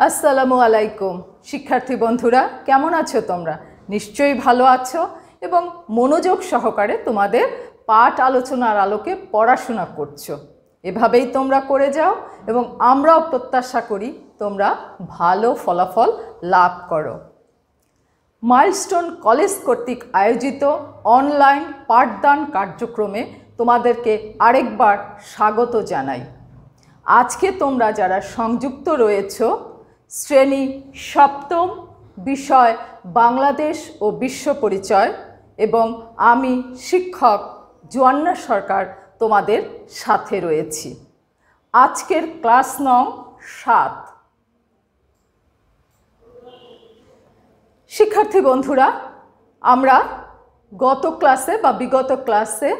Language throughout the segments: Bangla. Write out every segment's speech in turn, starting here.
আসসালামু আলাইকুম শিক্ষার্থী বন্ধুরা, কেমন আছো তোমরা? নিশ্চয়ই ভালো আছো এবং মনোযোগ সহকারে তোমাদের পাঠ আলোচনার আলোকে পড়াশোনা করছো। এভাবেই তোমরা করে যাও এবং আমরাও প্রত্যাশা করি তোমরা ভালো ফলাফল লাভ করো। মাইলস্টোন কলেজ কর্তৃক আয়োজিত অনলাইন পাঠদান কার্যক্রমে তোমাদেরকে আরেকবার স্বাগত জানাই। আজকে তোমরা যারা সংযুক্ত রয়েছো শ্রেণী সপ্তম, বিষয় বাংলাদেশ ও বিশ্ব পরিচয়, এবং আমি শিক্ষক জোয়ান্না সরকার তোমাদের সাথে রয়েছি। আজকের ক্লাস নং 7। শিক্ষার্থী বন্ধুরা, আমরা গত ক্লাসে বা বিগত ক্লাসে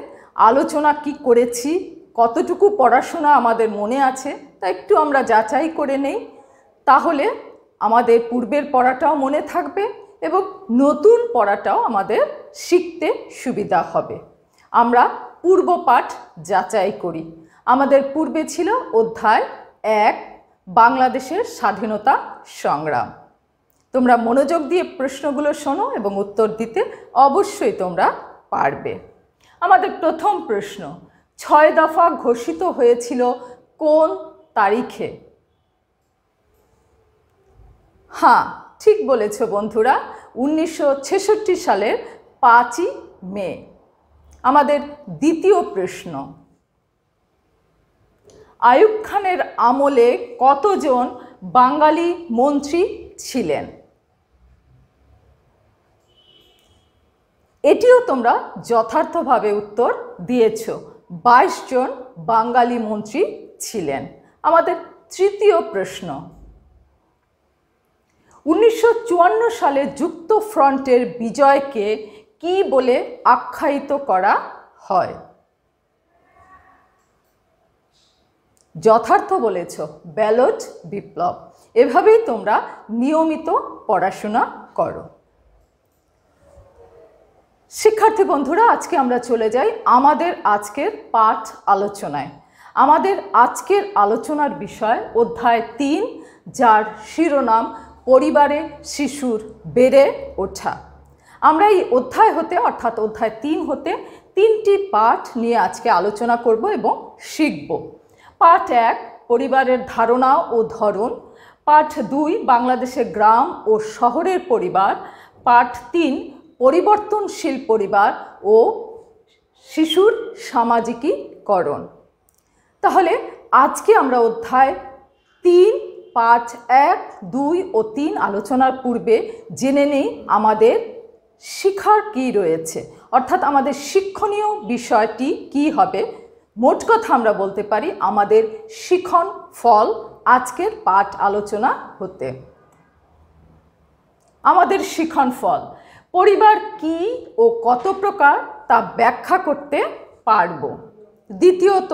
আলোচনা কি করেছি, কতটুকু পড়াশোনা আমাদের মনে আছে তা একটু আমরা যাচাই করে নেই। তাহলে আমাদের পূর্বের পড়াটাও মনে থাকবে এবং নতুন পড়াটাও আমাদের শিখতে সুবিধা হবে। আমরা পূর্ব পাঠ যাচাই করি। আমাদের পূর্বে ছিল অধ্যায় 1, বাংলাদেশের স্বাধীনতা সংগ্রাম। তোমরা মনোযোগ দিয়ে প্রশ্নগুলো শোনো এবং উত্তর দিতে অবশ্যই তোমরা পারবে। আমাদের প্রথম প্রশ্ন, 6 দফা ঘোষিত হয়েছিল কোন তারিখে? হ্যাঁ, ঠিক বলেছ বন্ধুরা, 1966 সালের 5ই মে। আমাদের দ্বিতীয় প্রশ্ন, আইয়ুব খানের আমলে কতজন বাঙালি মন্ত্রী ছিলেন? এটিও তোমরা যথার্থভাবে উত্তর দিয়েছ, 22 জন বাঙালি মন্ত্রী ছিলেন। আমাদের তৃতীয় প্রশ্ন, 1954 সালে যুক্ত ফ্রন্টের বিজয়কে কি বলে আখ্যায়িত করা হয়? যথার্থ বলেছ, ব্যালট বিপ্লব। এভাবেই তোমরা নিয়মিত পড়াশোনা করো। শিক্ষার্থী বন্ধুরা, আজকে আমরা চলে যাই আমাদের আজকের পাঠ আলোচনায়। আমাদের আজকের আলোচনার বিষয় অধ্যায় 3, যার শিরোনাম পরিবারে শিশুর বেড়ে ওঠা। আমরা এই অধ্যায় হতে অর্থাৎ অধ্যায় 3 হতে 3টি পাঠ নিয়ে আজকে আলোচনা করব এবং শিখব। পাঠ 1, পরিবারের ধারণা ও ধরন। পাঠ 2, বাংলাদেশের গ্রাম ও শহরের পরিবার। পাঠ 3, পরিবর্তনশীল পরিবার ও শিশুর সামাজিকীকরণ। তাহলে আজকে আমরা অধ্যায় 3, পাঠ 1, 2 ও 3 আলোচনার পূর্বে জেনে নেই আমাদের শিক্ষার কি রয়েছে, অর্থাৎ আমাদের শিক্ষণীয় বিষয়টি কি হবে। মোট কথা আমরা বলতে পারি আমাদের শিখন ফল আজকের পাঠ আলোচনা হতে। আমাদের শিখন ফল, পরিবার কি ও কত প্রকার তা ব্যাখ্যা করতে পারব। দ্বিতীয়ত,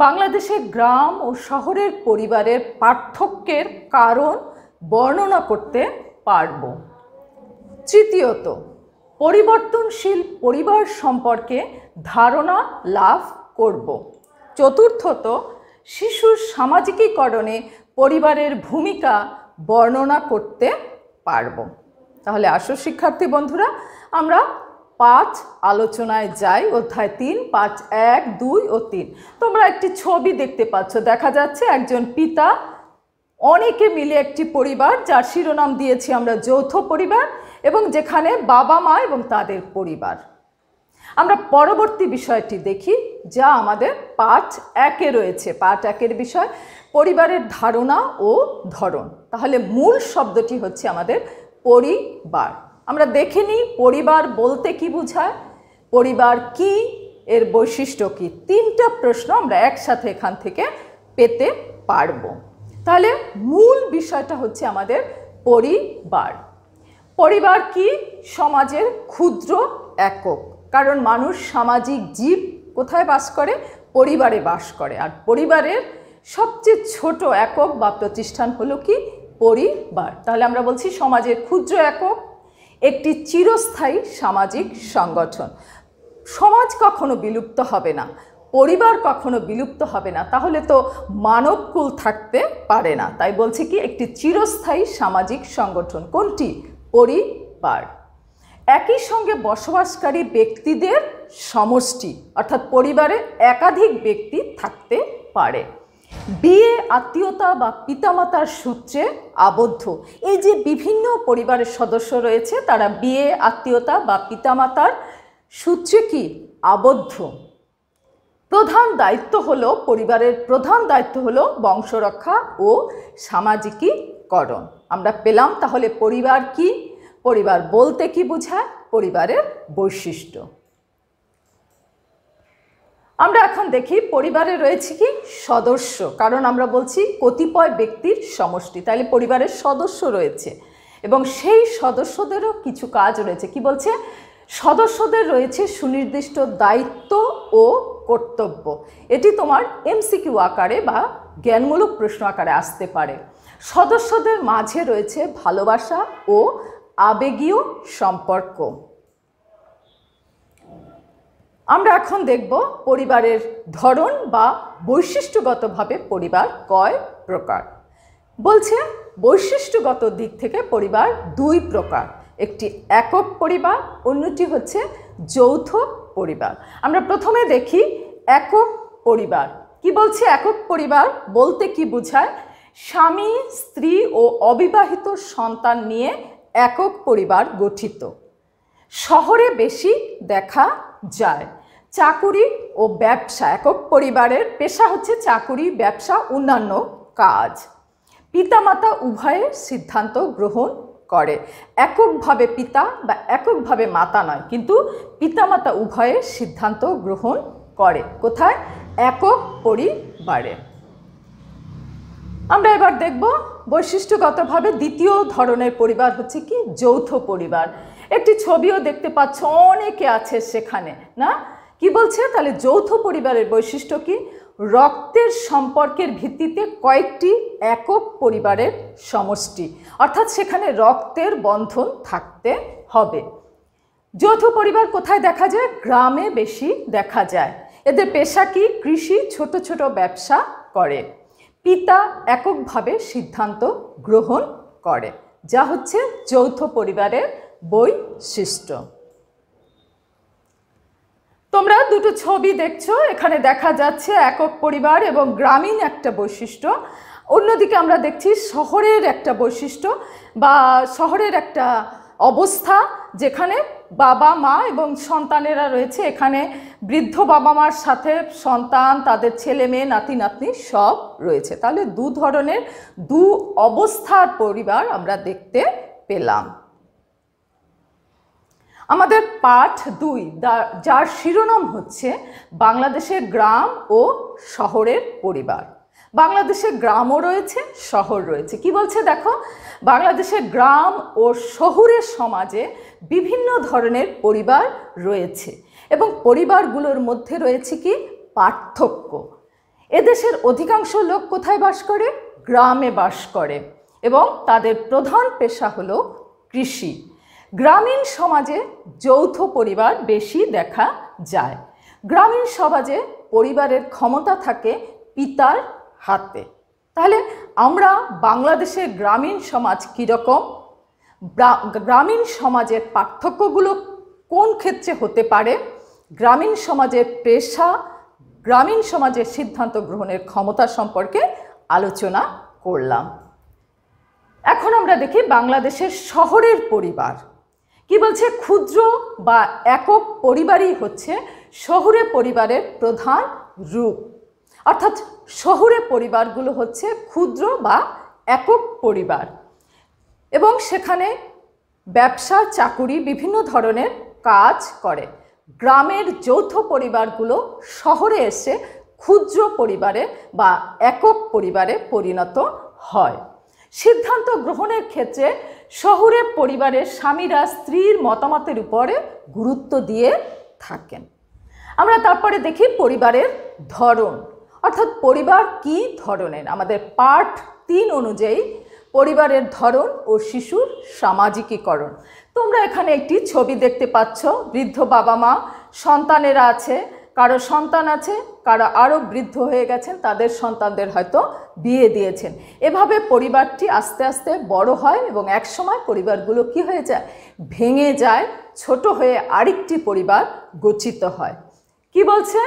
বাংলাদেশের গ্রাম ও শহরের পরিবারের পার্থক্যের কারণ বর্ণনা করতে পারব। তৃতীয়ত, পরিবর্তনশীল পরিবার সম্পর্কে ধারণা লাভ করব। চতুর্থত, শিশুর সামাজিকীকরণে পরিবারের ভূমিকা বর্ণনা করতে পারব। তাহলে আসো শিক্ষার্থী বন্ধুরা, আমরা পাঠ আলোচনায় যাই। অধ্যায় 3, পাঠ 1, 2 ও 3। তোমরা একটি ছবি দেখতে পাচ্ছ। দেখা যাচ্ছে একজন পিতা, অনেকে মিলে একটি পরিবার, যার শিরোনাম দিয়েছি আমরা যৌথ পরিবার, এবং যেখানে বাবা মা এবং তাদের পরিবার। আমরা পরবর্তী বিষয়টি দেখি, যা আমাদের পাঠ 1-এ রয়েছে। পাঠ 1-এর বিষয় পরিবারের ধারণা ও ধরন। তাহলে মূল শব্দটি হচ্ছে আমাদের পরিবার। আমরা দেখে নিই পরিবার বলতে কি বোঝায়, পরিবার কি, এর বৈশিষ্ট্য কি। 3টা প্রশ্ন আমরা একসাথে এখান থেকে পেতে পারব। তাহলে মূল বিষয়টা হচ্ছে আমাদের পরিবার। পরিবার কি? সমাজের ক্ষুদ্র একক। কারণ মানুষ সামাজিক জীব, কোথায় বাস করে? পরিবারে বাস করে। আর পরিবারের সবচেয়ে ছোট একক বা প্রতিষ্ঠান হলো কি? পরিবার। তাহলে আমরা বলছি সমাজের ক্ষুদ্র একক, একটি চিরস্থায়ী সামাজিক সংগঠন। সমাজ কখনো বিলুপ্ত হবে না, পরিবার কখনো বিলুপ্ত হবে না, তাহলে তো মানবকুল থাকতে পারে না। তাই বলছে কি একটি চিরস্থায়ী সামাজিক সংগঠন। কোনটি? পরিবার। একই সঙ্গে বসবাসকারী ব্যক্তিদের সমষ্টি, অর্থাৎ পরিবারে একাধিক ব্যক্তি থাকতে পারে। বিয়ে আত্মীয়তা বা পিতামাতার সূত্রে আবদ্ধ। এই যে বিভিন্ন পরিবারের সদস্য রয়েছে তারা বিয়ে আত্মীয়তা বা পিতামাতার সূত্রে কি আবদ্ধ। প্রধান দায়িত্ব হলো, পরিবারের প্রধান দায়িত্ব হলো বংশরক্ষা ও সামাজিকীকরণ। আমরা পেলাম তাহলে পরিবার কি, পরিবার বলতে কি বোঝায়, পরিবারের বৈশিষ্ট্য। আমরা এখন দেখি পরিবারে রয়েছে কি সদস্য, কারণ আমরা বলছি কতিপয় ব্যক্তির সমষ্টি, তাহলে পরিবারের সদস্য রয়েছে এবং সেই সদস্যদেরও কিছু কাজ রয়েছে। কি বলছে? সদস্যদের রয়েছে সুনির্দিষ্ট দায়িত্ব ও কর্তব্য। এটি তোমার এমসিকিউ আকারে বা জ্ঞানমূলক প্রশ্ন আকারে আসতে পারে। সদস্যদের মাঝে রয়েছে ভালোবাসা ও আবেগীয় সম্পর্ক। আমরা এখন দেখব পরিবারের ধরন বা বৈশিষ্ট্যগতভাবে পরিবার কয় প্রকার। বলছে বৈশিষ্ট্যগত দিক থেকে পরিবার দুই প্রকার, একটি একক পরিবার, অন্যটি হচ্ছে যৌথ পরিবার। আমরা প্রথমে দেখি একক পরিবার। কি বলছে একক পরিবার বলতে কি বোঝায়? স্বামী স্ত্রী ও অবিবাহিত সন্তান নিয়ে একক পরিবার গঠিত। শহরে বেশি দেখা যায়। চাকুরি ও ব্যবসা, একক পরিবারের পেশা হচ্ছে চাকুরি, ব্যবসা, অন্যান্য কাজ। পিতামাতা উভয়ের সিদ্ধান্ত গ্রহণ করে। এককভাবে পিতা বা এককভাবে মাতা নয়, কিন্তু পিতামাতা উভয়ের সিদ্ধান্ত গ্রহণ করে। কোথায়? একক পরিবারে। আমরা এবার দেখব বৈশিষ্ট্যগতভাবে দ্বিতীয় ধরনের পরিবার হচ্ছে কি যৌথ পরিবার। একটি ছবিও দেখতে পাচ্ছ, অনেকে আছে সেখানে না। কি বলছে? তাহলে যৌথ পরিবারের বৈশিষ্ট্য কি? রক্তের সম্পর্কের ভিত্তিতে কয়েকটি একক পরিবারের সমষ্টি, অর্থাৎ সেখানে রক্তের বন্ধন থাকতে হবে। যৌথ পরিবার কোথায় দেখা যায়? গ্রামে বেশি দেখা যায়। এদের পেশা কি? কৃষি, ছোট ছোট ব্যবসা করে। পিতা এককভাবে সিদ্ধান্ত গ্রহণ করে, যা হচ্ছে যৌথ পরিবারের বৈশিষ্ট্য। তোমরা দুটো ছবি দেখছো, এখানে দেখা যাচ্ছে একক পরিবার এবং গ্রামীণ একটা বৈশিষ্ট্য। অন্যদিকে আমরা দেখছি শহরের একটা বৈশিষ্ট্য বা শহরের একটা অবস্থা, যেখানে বাবা মা এবং সন্তানেরা রয়েছে। এখানে বৃদ্ধ বাবা মার সাথে সন্তান, তাদের ছেলে মেয়ে, নাতি নাতনি সব রয়েছে। তাহলে দু ধরনের দু অবস্থার পরিবার আমরা দেখতে পেলাম। আমাদের পাঠ 2, যার শিরোনাম হচ্ছে বাংলাদেশের গ্রাম ও শহরের পরিবার। বাংলাদেশে গ্রামও রয়েছে, শহর রয়েছে। কি বলছে দেখো, বাংলাদেশের গ্রাম ও শহুরে সমাজে বিভিন্ন ধরনের পরিবার রয়েছে এবং পরিবারগুলোর মধ্যে রয়েছে কি পার্থক্য। এদেশের অধিকাংশ লোক কোথায় বাস করে? গ্রামে বাস করে এবং তাদের প্রধান পেশা হলো কৃষি। গ্রামীণ সমাজে যৌথ পরিবার বেশি দেখা যায়। গ্রামীণ সমাজে পরিবারের ক্ষমতা থাকে পিতার হাতে। তাহলে আমরা বাংলাদেশের গ্রামীণ সমাজ কীরকম, গ্রামীণ সমাজের পার্থক্যগুলো কোন ক্ষেত্রে হতে পারে, গ্রামীণ সমাজের পেশা, গ্রামীণ সমাজের সিদ্ধান্ত গ্রহণের ক্ষমতা সম্পর্কে আলোচনা করলাম। এখন আমরা দেখি বাংলাদেশের শহরের পরিবার। কি বলছে? ক্ষুদ্র বা একক পরিবারই হচ্ছে শহুরে পরিবারের প্রধান রূপ। অর্থাৎ শহুরে পরিবারগুলো হচ্ছে ক্ষুদ্র বা একক পরিবার এবং সেখানে ব্যবসা, চাকুরি, বিভিন্ন ধরনের কাজ করে। গ্রামের যৌথ পরিবারগুলো শহরে এসে ক্ষুদ্র পরিবারে বা একক পরিবারে পরিণত হয়। সিদ্ধান্ত গ্রহণের ক্ষেত্রে শহুরে পরিবারের স্বামীরা স্ত্রীর মতামতের উপরে গুরুত্ব দিয়ে থাকেন। আমরা তারপরে দেখি পরিবারের ধরন, অর্থাৎ পরিবার কি ধরনের। আমাদের পাঠ 3 অনুযায়ী পরিবারের ধরন ও শিশুর সামাজিকীকরণ। তোমরা এখানে একটি ছবি দেখতে পাচ্ছ, বৃদ্ধ বাবা মা, সন্তানেরা আছে, কারো সন্তান আছে, কারা আরও বৃদ্ধ হয়ে গেছেন, তাদের সন্তানদের হয়তো বিয়ে দিয়েছেন। এভাবে পরিবারটি আস্তে আস্তে বড় হয় এবং একসময় পরিবারগুলো কি হয়ে যায়, ভেঙে যায়, ছোট হয়ে আরেকটি পরিবার গঠিত হয়। কি বলছে?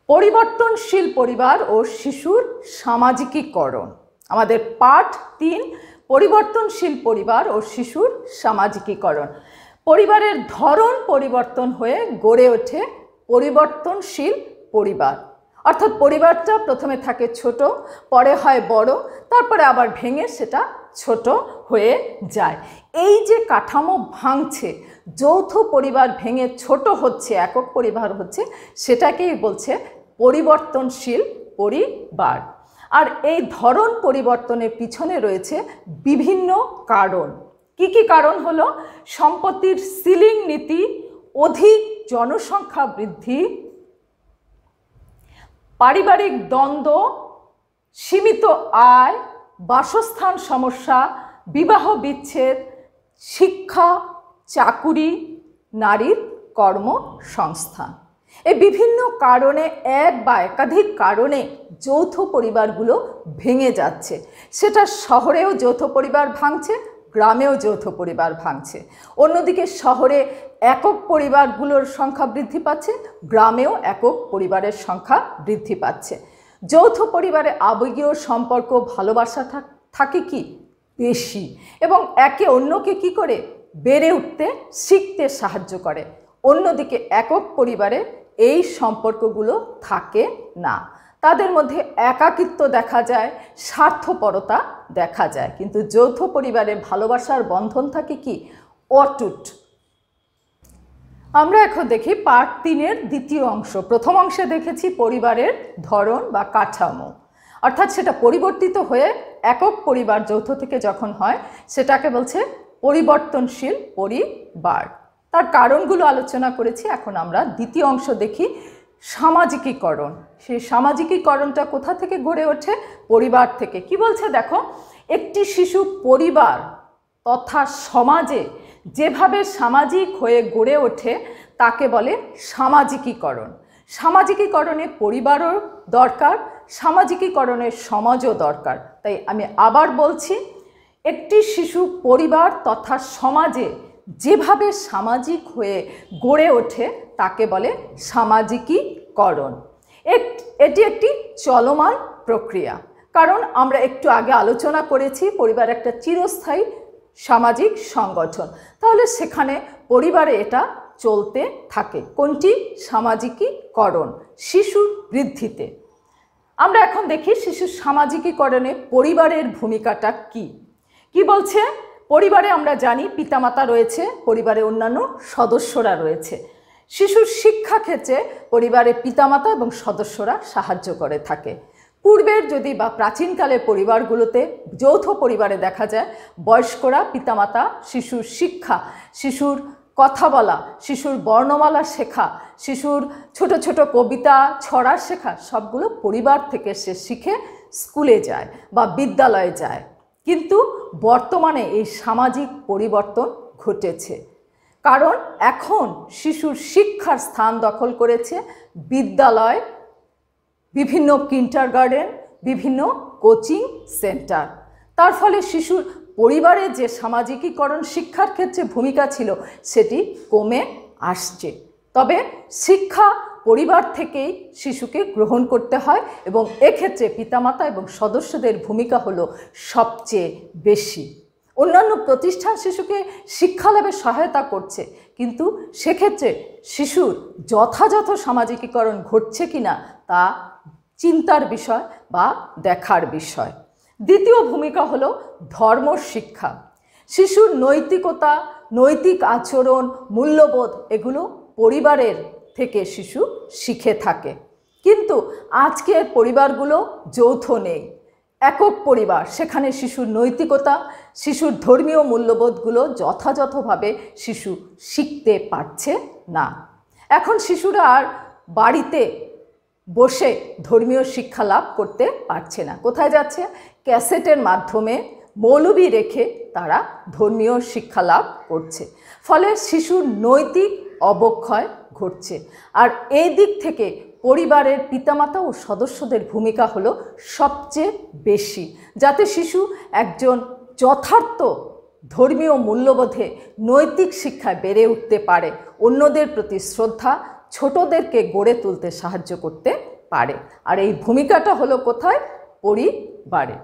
পরিবর্তনশীল পরিবার ও শিশুর সামাজিকীকরণ। আমাদের পাঠ 3, পরিবর্তনশীল পরিবার ও শিশুর সামাজিকীকরণ। পরিবারের ধরন পরিবর্তন হয়ে গড়ে ওঠে পরিবর্তনশীল পরিবার। অর্থাৎ পরিবারটা প্রথমে থাকে ছোট, পরে হয় বড়, তারপরে আবার ভেঙে সেটা ছোট হয়ে যায়। এই যে কাঠামো ভাঙছে, যৌথ পরিবার ভেঙে ছোট হচ্ছে, একক পরিবার হচ্ছে, সেটাকেই বলছে পরিবর্তনশীল পরিবার। আর এই ধরন পরিবর্তনের পিছনে রয়েছে বিভিন্ন কারণ। কি কি কারণ হলো? সম্পত্তির সিলিং নীতি, অধিক জনসংখ্যা বৃদ্ধি, পারিবারিক দ্বন্দ্ব, সীমিত আয়, বাসস্থান সমস্যা, বিবাহ বিচ্ছেদ, শিক্ষা, চাকুরি, নারীর কর্মসংস্থান। এই বিভিন্ন কারণে, এক বা একাধিক কারণে যৌথ পরিবারগুলো ভেঙে যাচ্ছে। সেটা শহরেও যৌথ পরিবার ভাঙছে, গ্রামেও যৌথ পরিবার ভাঙছে। অন্যদিকে শহরে একক পরিবারগুলোর সংখ্যা বৃদ্ধি পাচ্ছে, গ্রামেও একক পরিবারের সংখ্যা বৃদ্ধি পাচ্ছে। যৌথ পরিবারে আবেগীয় সম্পর্ক, ভালোবাসা থাকে কি বেশি, এবং একে অন্যকে কি করে বেড়ে উঠতে শিখতে সাহায্য করে। অন্যদিকে একক পরিবারে এই সম্পর্কগুলো থাকে না, তাদের মধ্যে একাকিত্ব দেখা যায়, স্বার্থপরতা দেখা যায়। কিন্তু যৌথ পরিবারে ভালোবাসার বন্ধন থাকে কি অটুট। আমরা এখন দেখি পার্ট 3-এর দ্বিতীয় অংশ। প্রথম অংশে দেখেছি পরিবারের ধরন বা কাঠামো, অর্থাৎ সেটা পরিবর্তিত হয়ে একক পরিবার যৌথ থেকে যখন হয় সেটাকে বলছে পরিবর্তনশীল পরিবার। তার কারণগুলো আলোচনা করেছি। এখন আমরা দ্বিতীয় অংশ দেখি, সামাজিকীকরণ। সেই সামাজিকীকরণটা কোথা থেকে গড়ে ওঠে? পরিবার থেকে। কি বলছে দেখো, একটি শিশু পরিবার তথা সমাজে যেভাবে সামাজিক হয়ে গড়ে ওঠে তাকে বলে সামাজিকীকরণ। সামাজিকীকরণে পরিবারও দরকার, সামাজিকীকরণে সমাজও দরকার। তাই আমি আবার বলছি, একটি শিশু পরিবার তথা সমাজে যেভাবে সামাজিক হয়ে গড়ে ওঠে তাকে বলে সামাজিকীকরণ। এটি একটি চলমান প্রক্রিয়া, কারণ আমরা একটু আগে আলোচনা করেছি পরিবার একটা চিরস্থায়ী সামাজিক সংগঠন। তাহলে সেখানে পরিবারে এটা চলতে থাকে। কোনটি? সামাজিকীকরণ, শিশুর বৃদ্ধিতে। আমরা এখন দেখি শিশুর সামাজিকীকরণে পরিবারের ভূমিকাটা কি। কি বলছে? পরিবারে আমরা জানি পিতামাতা রয়েছে, পরিবারে অন্যান্য সদস্যরা রয়েছে। শিশুর শিক্ষা ক্ষেত্রে পরিবারে পিতামাতা এবং সদস্যরা সাহায্য করে থাকে। পূর্বের যদি বা প্রাচীনকালের পরিবারগুলোতে যৌথ পরিবারে দেখা যায় বয়স্করা পিতামাতা শিশুর শিক্ষা, শিশুর কথা বলা, শিশুর বর্ণমালা শেখা, শিশুর ছোট ছোট কবিতা ছড়া শেখা, সবগুলো পরিবার থেকে সে শিখে স্কুলে যায় বা বিদ্যালয়ে যায়। কিন্তু বর্তমানে এই সামাজিক পরিবর্তন ঘটেছে, কারণ এখন শিশুর শিক্ষার স্থান দখল করেছে বিদ্যালয়, বিভিন্ন কিন্ডারগার্টেন, বিভিন্ন কোচিং সেন্টার। তার ফলে শিশুর পরিবারের যে সামাজিকীকরণ শিক্ষার ক্ষেত্রে ভূমিকা ছিল সেটি কমে আসছে। তবে শিক্ষা পরিবার থেকেই শিশুকে গ্রহণ করতে হয় এবং এক্ষেত্রে পিতামাতা এবং সদস্যদের ভূমিকা হলো সবচেয়ে বেশি। অন্যান্য প্রতিষ্ঠান শিশুকে শিক্ষালাভে সহায়তা করছে, কিন্তু সেক্ষেত্রে শিশুর যথাযথ সামাজিকীকরণ ঘটছে কিনা তা চিন্তার বিষয় বা দেখার বিষয়। দ্বিতীয় ভূমিকা হলো ধর্ম শিক্ষা। শিশুর নৈতিকতা, নৈতিক আচরণ, মূল্যবোধ এগুলো পরিবারের থেকে শিশু শিখে থাকে। কিন্তু আজকের পরিবারগুলো যৌথ নেই, একক পরিবার। সেখানে শিশুর নৈতিকতা, শিশুর ধর্মীয় মূল্যবোধগুলো যথাযথভাবে শিশু শিখতে পারছে না। এখন শিশুরা আর বাড়িতে বসে ধর্মীয় শিক্ষা লাভ করতে পারছে না। কোথায় যাচ্ছে? ক্যাসেটের মাধ্যমে মৌলবি রেখে তারা ধর্মীয় শিক্ষা লাভ করছে। ফলে শিশুর নৈতিক অবক্ষয় ঘটছে। আর এই দিক থেকে পরিবারের পিতামাতা ও সদস্যদের ভূমিকা হলো সবচেয়ে বেশি, যাতে শিশু একজন যথার্থ ধর্মীয় মূল্যবোধে নৈতিক শিক্ষায় বেড়ে উঠতে পারে, অন্যদের প্রতি শ্রদ্ধা, ছোটদেরকে গড়ে তুলতে সাহায্য করতে পারে। আর এই ভূমিকাটা হলো কোথায়? পরিবারে।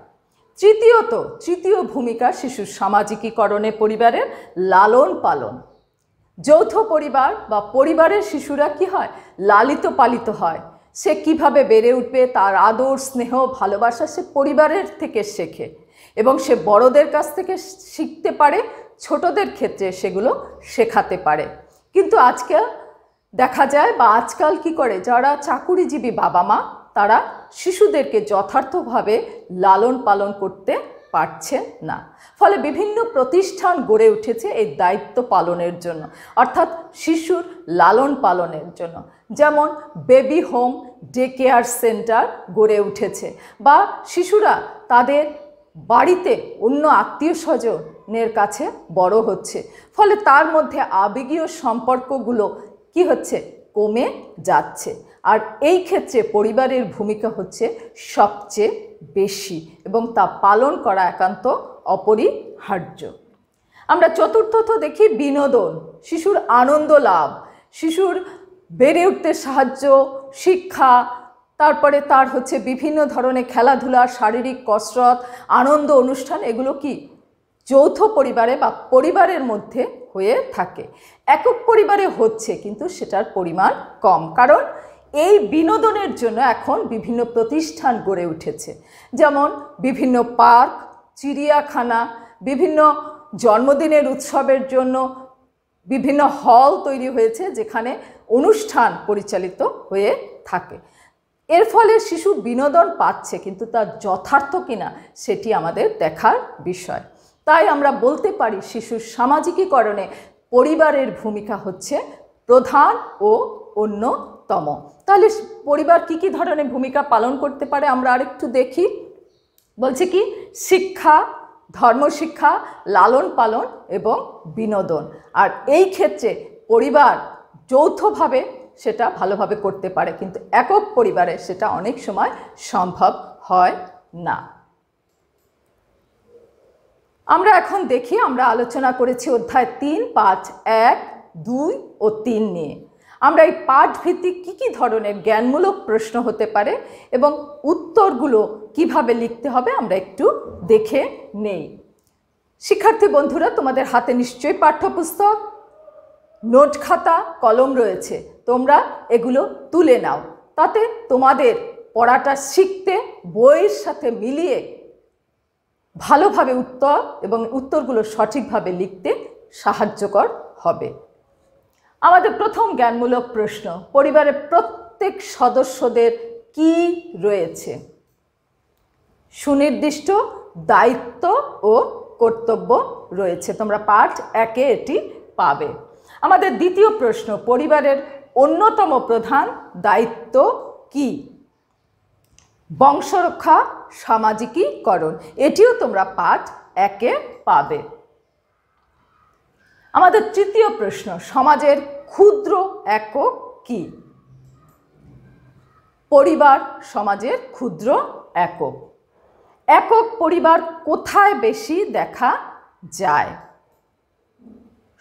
তৃতীয় ভূমিকা শিশুর সামাজিকীকরণে পরিবারের লালন পালন। যৌথ পরিবার বা পরিবারের শিশুরা কি হয়? লালিত পালিত হয়। সে কিভাবে বেড়ে উঠবে, তার আদর, স্নেহ, ভালোবাসা সে পরিবারের থেকে শেখে এবং সে বড়দের কাছ থেকে শিখতে পারে, ছোটদের ক্ষেত্রে সেগুলো শেখাতে পারে। কিন্তু আজকাল দেখা যায় বা আজকাল কি করে, যারা চাকুরিজীবী বাবা মা তারা শিশুদেরকে যথার্থভাবে লালন পালন করতে পারছে না। ফলে বিভিন্ন প্রতিষ্ঠান গড়ে উঠেছে এই দায়িত্ব পালনের জন্য, অর্থাৎ শিশুর লালন পালনের জন্য। যেমন baby home, day care centre গড়ে উঠেছে, বা শিশুরা তাদের বাড়িতে অন্য আত্মীয় স্বজনের কাছে বড় হচ্ছে। ফলে তার মধ্যে আবেগীয় সম্পর্কগুলো কি হচ্ছে? কমে যাচ্ছে। আর এই ক্ষেত্রে পরিবারের ভূমিকা হচ্ছে সবচেয়ে বেশি এবং তা পালন করা একান্ত অপরিহার্য। আমরা চতুর্থত দেখি বিনোদন, শিশুর আনন্দ লাভ, শিশুর বেড়ে উঠতে সাহায্য, শিক্ষা, তারপরে তার হচ্ছে বিভিন্ন ধরনের খেলাধুলা, শারীরিক কসরত, আনন্দ অনুষ্ঠান, এগুলো কি যৌথ পরিবারে বা পরিবারের মধ্যে হয়ে থাকে। একক পরিবারে হচ্ছে কিন্তু সেটার পরিমাণ কম, কারণ এই বিনোদনের জন্য এখন বিভিন্ন প্রতিষ্ঠান গড়ে উঠেছে। যেমন বিভিন্ন পার্ক, চিড়িয়াখানা, বিভিন্ন জন্মদিনের উৎসবের জন্য বিভিন্ন হল তৈরি হয়েছে যেখানে অনুষ্ঠান পরিচালিত হয়ে থাকে। এর ফলে শিশু বিনোদন পাচ্ছে, কিন্তু তার যথার্থ কিনা সেটি আমাদের দেখার বিষয়। তাই আমরা বলতে পারি শিশুর সামাজিকীকরণে পরিবারের ভূমিকা হচ্ছে প্রধান ও অন্যতম। তাহলে পরিবার কি কি ধরনের ভূমিকা পালন করতে পারে আমরা আরেকটু দেখি। বলছে কি? শিক্ষা, ধর্মশিক্ষা, লালন পালন এবং বিনোদন। আর এই ক্ষেত্রে পরিবার যৌথভাবে সেটা ভালোভাবে করতে পারে, কিন্তু একক পরিবারে সেটা অনেক সময় সম্ভব হয় না। আমরা এখন দেখি, আমরা আলোচনা করেছি অধ্যায় 3, 5, 1, 2 ও 3 নিয়ে। আমরা এই পাঠ ভিত্তিক কী কী ধরনের জ্ঞানমূলক প্রশ্ন হতে পারে এবং উত্তরগুলো কিভাবে লিখতে হবে আমরা একটু দেখে নেই। শিক্ষার্থী বন্ধুরা, তোমাদের হাতে নিশ্চয়ই পাঠ্যপুস্তক, নোট খাতা, কলম রয়েছে। তোমরা এগুলো তুলে নাও, তাতে তোমাদের পড়াটা শিখতে বইয়ের সাথে মিলিয়ে ভালোভাবে উত্তর এবং উত্তরগুলো সঠিকভাবে লিখতে সাহায্যকর হবে। আমাদের প্রথম জ্ঞানমূলক প্রশ্ন, পরিবারের প্রত্যেক সদস্যদের কি রয়েছে? সুনির্দিষ্ট দায়িত্ব ও কর্তব্য রয়েছে। তোমরা পাঠ 1-এ এটি পাবে। আমাদের দ্বিতীয় প্রশ্ন, পরিবারের অন্যতম প্রধান দায়িত্ব কি? বংশরক্ষা, সামাজিকীকরণ, এটিও তোমরা পাঠ 1-এ পাবে। আমাদের তৃতীয় প্রশ্ন, সমাজের ক্ষুদ্র একক কি? পরিবার সমাজের ক্ষুদ্র একক। একক পরিবার কোথায় বেশি দেখা যায়?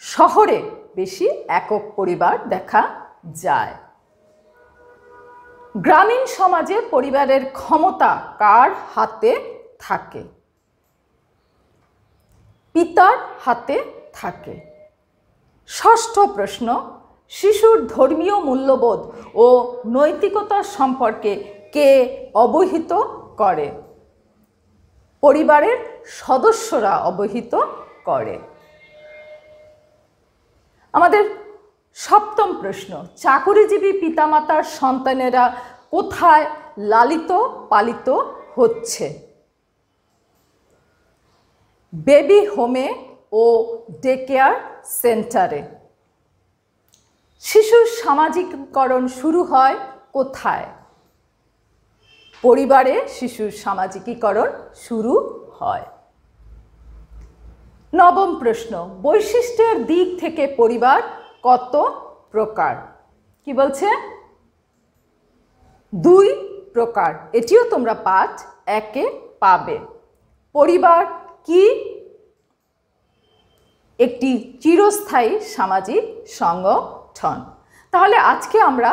শহরে বেশি একক পরিবার দেখা যায়। গ্রামীণ সমাজে পরিবারের ক্ষমতা কার হাতে থাকে? পিতার হাতে থাকে। ষষ্ঠ প্রশ্ন, শিশুর ধর্মীয় মূল্যবোধ ও নৈতিকতা সম্পর্কে কে অবহিত করে? পরিবারের সদস্যরা অবহিত করে। আমাদের সপ্তম প্রশ্ন, চাকুরিজীবী পিতামাতার সন্তানেরা কোথায় লালিত পালিত হচ্ছে? বেবি হোমে ও ডে কেয়ার সেন্টারে। শিশুর সামাজিকীকরণ শুরু হয় কোথায়? পরিবারে শিশুর সামাজিকীকরণ শুরু হয়। নবম প্রশ্ন, বৈশিষ্ট্যের দিক থেকে পরিবার কত প্রকার? কি বলছে? 2 প্রকার। এটিও তোমরা পাঠ 1-এ পাবে। পরিবার কি? একটি চিরস্থায়ী সামাজিক সংগঠন। তাহলে আজকে আমরা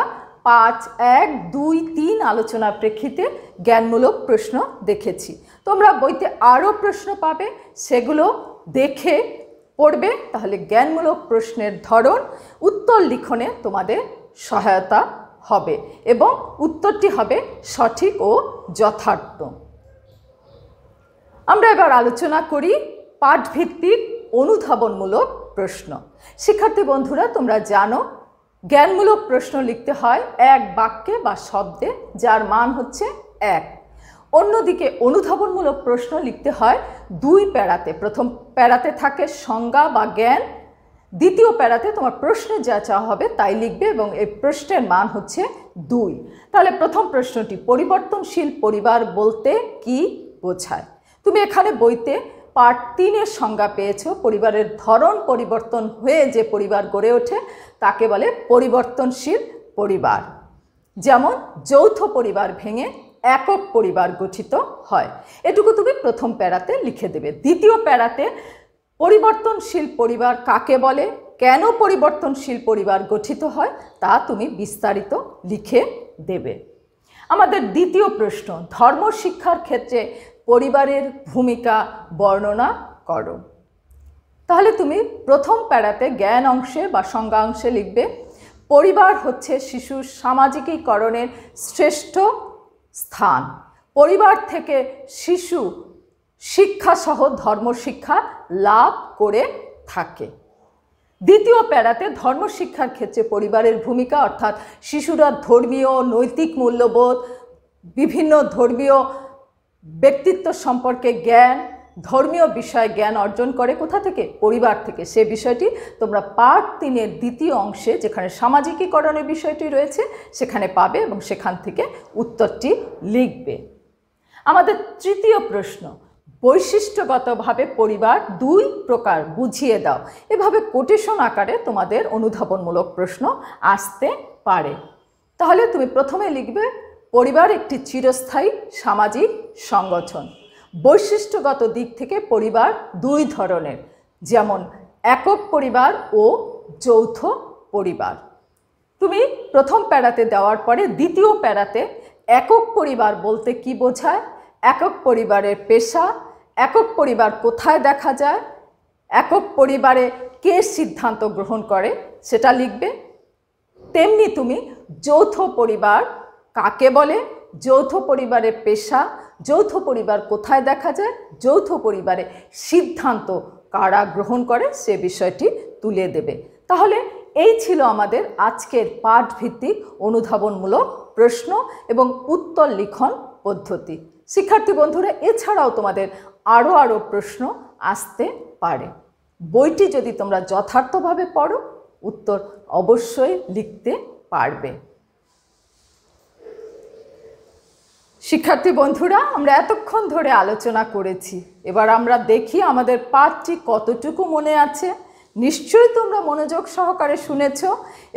পাঠ 1, 2, 3 আলোচনার প্রেক্ষিতে জ্ঞানমূলক প্রশ্ন দেখেছি। তোমরা বইতে আরও প্রশ্ন পাবে, সেগুলো দেখে পড়বে, তাহলে জ্ঞানমূলক প্রশ্নের ধরন উত্তর লিখনে তোমাদের সহায়তা হবে এবং উত্তরটি হবে সঠিক ও যথার্থ। আমরা এবার আলোচনা করি পাঠভিত্তিক অনুধাবনমূলক প্রশ্ন। শিক্ষার্থী বন্ধুরা, তোমরা জানো জ্ঞানমূলক প্রশ্ন লিখতে হয় এক বাক্যে বা শব্দে, যার মান হচ্ছে 1। অন্যদিকে অনুধাবনমূলক প্রশ্ন লিখতে হয় 2 প্যারাতে। প্রথম প্যারাতে থাকে সংজ্ঞা বা জ্ঞান, দ্বিতীয় প্যারাতে তোমার প্রশ্নে যা চাওয়া হবে তাই লিখবে এবং এই প্রশ্নের মান হচ্ছে 2। তাহলে প্রথম প্রশ্নটি, পরিবর্তনশীল পরিবার বলতে কি বোঝায়? তুমি এখানে বইতে পার্ট 3-এর সংজ্ঞা পেয়েছো। পরিবারের ধরন পরিবর্তন হয়ে যে পরিবার গড়ে ওঠে তাকে বলে পরিবর্তনশীল পরিবার। যেমন যৌথ পরিবার ভেঙে একক পরিবার গঠিত হয়, এটুকু তুমি প্রথম প্যারাতে লিখে দেবে। দ্বিতীয় প্যারাতে পরিবর্তনশীল পরিবার কাকে বলে, কেন পরিবর্তনশীল পরিবার গঠিত হয় তা তুমি বিস্তারিত লিখে দেবে। আমাদের দ্বিতীয় প্রশ্ন, ধর্ম শিক্ষার ক্ষেত্রে পরিবারের ভূমিকা বর্ণনা করো। তাহলে তুমি প্রথম প্যারাতে জ্ঞান অংশে বা সংজ্ঞা অংশে লিখবে, পরিবার হচ্ছে শিশুর সামাজিকীকরণের শ্রেষ্ঠ স্থান। পরিবার থেকে শিশু শিক্ষাসহ ধর্মশিক্ষা লাভ করে থাকে। দ্বিতীয় প্যারাতে ধর্মশিক্ষার ক্ষেত্রে পরিবারের ভূমিকা, অর্থাৎ শিশুরা ধর্মীয় নৈতিক মূল্যবোধ, বিভিন্ন ধর্মীয় ব্যক্তিত্ব সম্পর্কে জ্ঞান, ধর্মীয় বিষয়ে জ্ঞান অর্জন করে কোথা থেকে? পরিবার থেকে। সে বিষয়টি তোমরা পার্ট 3-এর দ্বিতীয় অংশে, যেখানে সামাজিকীকরণের বিষয়টি রয়েছে, সেখানে পাবে এবং সেখান থেকে উত্তরটি লিখবে। আমাদের তৃতীয় প্রশ্ন, বৈশিষ্ট্যগতভাবে পরিবার 2 প্রকার বুঝিয়ে দাও। এভাবে কোটেশন আকারে তোমাদের অনুধাবনমূলক প্রশ্ন আসতে পারে। তাহলে তুমি প্রথমে লিখবে, পরিবার একটি চিরস্থায়ী সামাজিক সংগঠন। বৈশিষ্ট্যগত দিক থেকে পরিবার 2 ধরনের, যেমন একক পরিবার ও যৌথ পরিবার। তুমি প্রথম প্যারাতে দেওয়ার পরে দ্বিতীয় প্যারাতে একক পরিবার বলতে কি বোঝায়, একক পরিবারের পেশা, একক পরিবার কোথায় দেখা যায়, একক পরিবারে কে সিদ্ধান্ত গ্রহণ করে সেটা লিখবে। তেমনি তুমি যৌথ পরিবার কাকে বলে, যৌথ পরিবারের পেশা, যৌথ পরিবার কোথায় দেখা যায়, যৌথ পরিবারে সিদ্ধান্ত কারা গ্রহণ করে সে বিষয়টি তুলে দেবে। তাহলে এই ছিল আমাদের আজকের পাঠভিত্তিক অনুধাবনমূলক প্রশ্ন এবং উত্তর লিখন পদ্ধতি। শিক্ষার্থী বন্ধুরা, এছাড়াও তোমাদের আরও প্রশ্ন আসতে পারে। বইটি যদি তোমরা যথার্থভাবে পড়ো, উত্তর অবশ্যই লিখতে পারবে। শিক্ষার্থী বন্ধুরা, আমরা এতক্ষণ ধরে আলোচনা করেছি, এবার আমরা দেখি আমাদের পাঠটি কতটুকু মনে আছে। নিশ্চয়ই তোমরা মনোযোগ সহকারে শুনেছ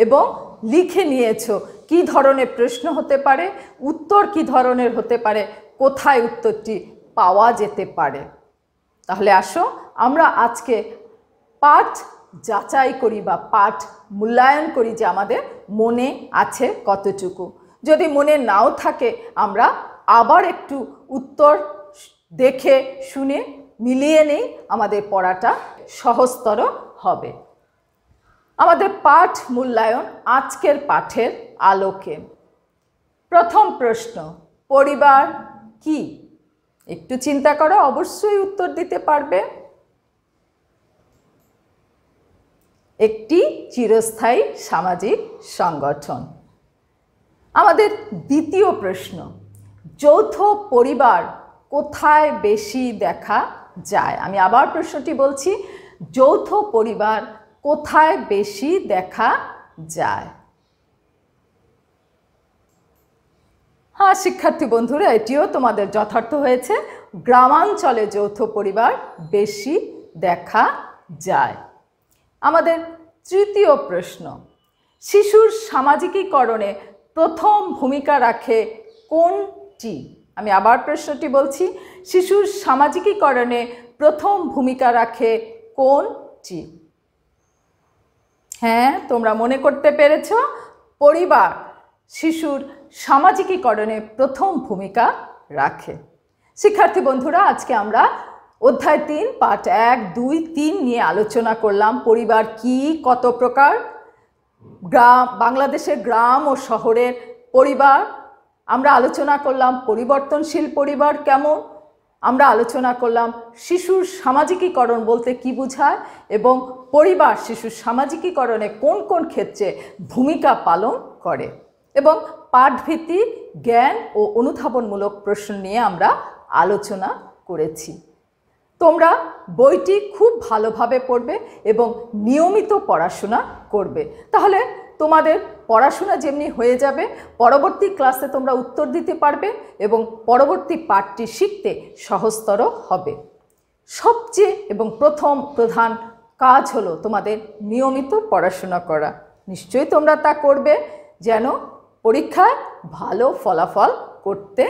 এবং লিখে নিয়েছো কি ধরনের প্রশ্ন হতে পারে, উত্তর কি ধরনের হতে পারে, কোথায় উত্তরটি পাওয়া যেতে পারে। তাহলে আসো আমরা আজকে পাঠ যাচাই করি বা পাঠ মূল্যায়ন করি যে আমাদের মনে আছে কতটুকু। যদি মনে নাও থাকে আমরা আবার একটু উত্তর দেখে শুনে মিলিয়ে নেই, আমাদের পড়াটা সহজতর হবে। আমাদের পাঠ মূল্যায়ন আজকের পাঠের আলোকে। প্রথম প্রশ্ন, পরিবার কি? একটু চিন্তা করো, অবশ্যই উত্তর দিতে পারবে। একটি চিরস্থায়ী সামাজিক সংগঠন। আমাদের দ্বিতীয় প্রশ্ন, যৌথ পরিবার কোথায় বেশি দেখা যায়? আমি আবার প্রশ্নটি বলছি, যৌথ পরিবার কোথায় বেশি দেখা যায়? হ্যাঁ শিক্ষার্থী বন্ধুরা, এটিও তোমাদের যথার্থ হয়েছে, গ্রামাঞ্চলে যৌথ পরিবার বেশি দেখা যায়। আমাদের তৃতীয় প্রশ্ন, শিশুর সামাজিকীকরণে প্রথম ভূমিকা রাখে কোনটি? আমি আবার প্রশ্নটি বলছি, শিশুর সামাজিকীকরণে প্রথম ভূমিকা রাখে কোনটি? হ্যাঁ, তোমরা মনে করতে পেরেছ, পরিবার শিশুর সামাজিকীকরণে প্রথম ভূমিকা রাখে। শিক্ষার্থী বন্ধুরা, আজকে আমরা অধ্যায় 3 পাঠ 1, 2, 3 নিয়ে আলোচনা করলাম। পরিবার কি, কত প্রকার, বাংলাদেশের গ্রাম ও শহরের পরিবার। আমরা আলোচনা করলাম পরিবর্তনশীল পরিবার কেমন, আমরা আলোচনা করলাম শিশুর সামাজিকীকরণ বলতে কি বোঝায় এবং পরিবার শিশুর সামাজিকীকরণে কোন কোন ক্ষেত্রে ভূমিকা পালন করে, এবং পাঠভিত্তিক জ্ঞান ও অনুধাবনমূলক প্রশ্ন নিয়ে আমরা আলোচনা করেছি। তোমরা বইটি খুব ভালোভাবে পড়বে এবং নিয়মিত পড়াশোনা করবে, তাহলে তোমাদের পড়াশোনা যেমনি হয়ে যাবে, পরবর্তী ক্লাসে তোমরা উত্তর দিতে পারবে এবং পরবর্তী পাঠটি শিখতে সহজতর হবে। সবচেয়ে এবং প্রধান কাজ হলো তোমাদের নিয়মিত পড়াশোনা করা। নিশ্চয়ই তোমরা তা করবে যেন পরীক্ষায় ভালো ফলাফল করতে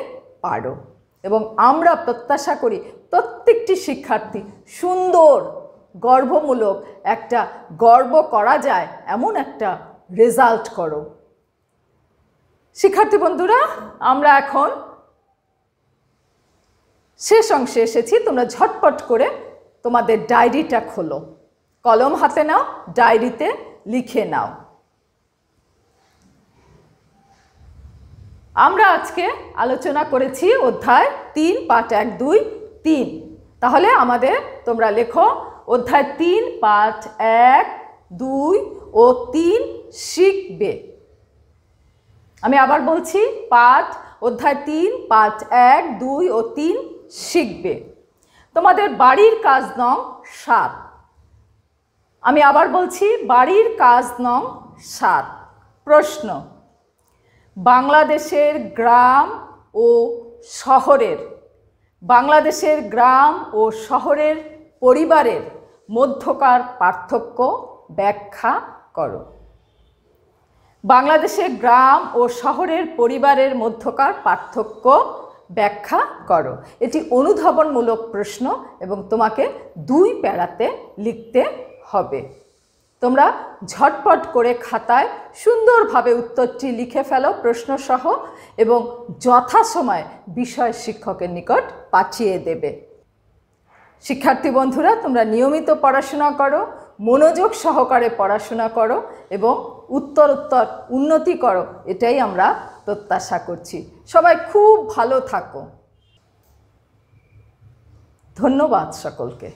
পারো, এবং আমরা প্রত্যাশা করি প্রত্যেকটি শিক্ষার্থী সুন্দর, গর্বমূলক, একটা গর্ব করা যায় এমন একটা রেজাল্ট করো। শিক্ষার্থী বন্ধুরা, আমরা এখন শেষ অংশে এসেছি। তোমরা ঝটপট করে তোমাদের ডায়েরিটা খোলো, কলম হাতে নাও, ডায়েরিতে লিখে নাও। আমরা আজকে আলোচনা করেছি অধ্যায় 3 পাঠ 1, 2, 3। তাহলে তোমরা লেখো অধ্যায় 3 পাঠ 1, 2 ও 3 শিখবে। আমি আবার বলছি, অধ্যায় 3 পাঠ 1, 2 ও 3 শিখবে। তোমাদের বাড়ির কাজ নং 7। আমি আবার বলছি, বাড়ির কাজ নং 7। প্রশ্ন: বাংলাদেশের গ্রাম ও শহরের পরিবারের মধ্যকার পার্থক্য ব্যাখ্যা করো। বাংলাদেশের গ্রাম ও শহরের পরিবারের মধ্যকার পার্থক্য ব্যাখ্যা করো। এটি অনুধাবনমূলক প্রশ্ন এবং তোমাকে 2 প্যারাতে লিখতে হবে। তোমরা ঝটপট করে খাতায় সুন্দরভাবে উত্তরটি লিখে ফেলো প্রশ্নসহ, এবং যথাসময়ে বিষয় শিক্ষকের নিকট পাঠিয়ে দেবে। শিক্ষার্থী বন্ধুরা, তোমরা নিয়মিত পড়াশোনা করো, মনোযোগ সহকারে পড়াশোনা করো এবং উত্তরোত্তর উন্নতি করো, এটাই আমরা প্রত্যাশা করছি। সবাই খুব ভালো থাকো। ধন্যবাদ সকলকে।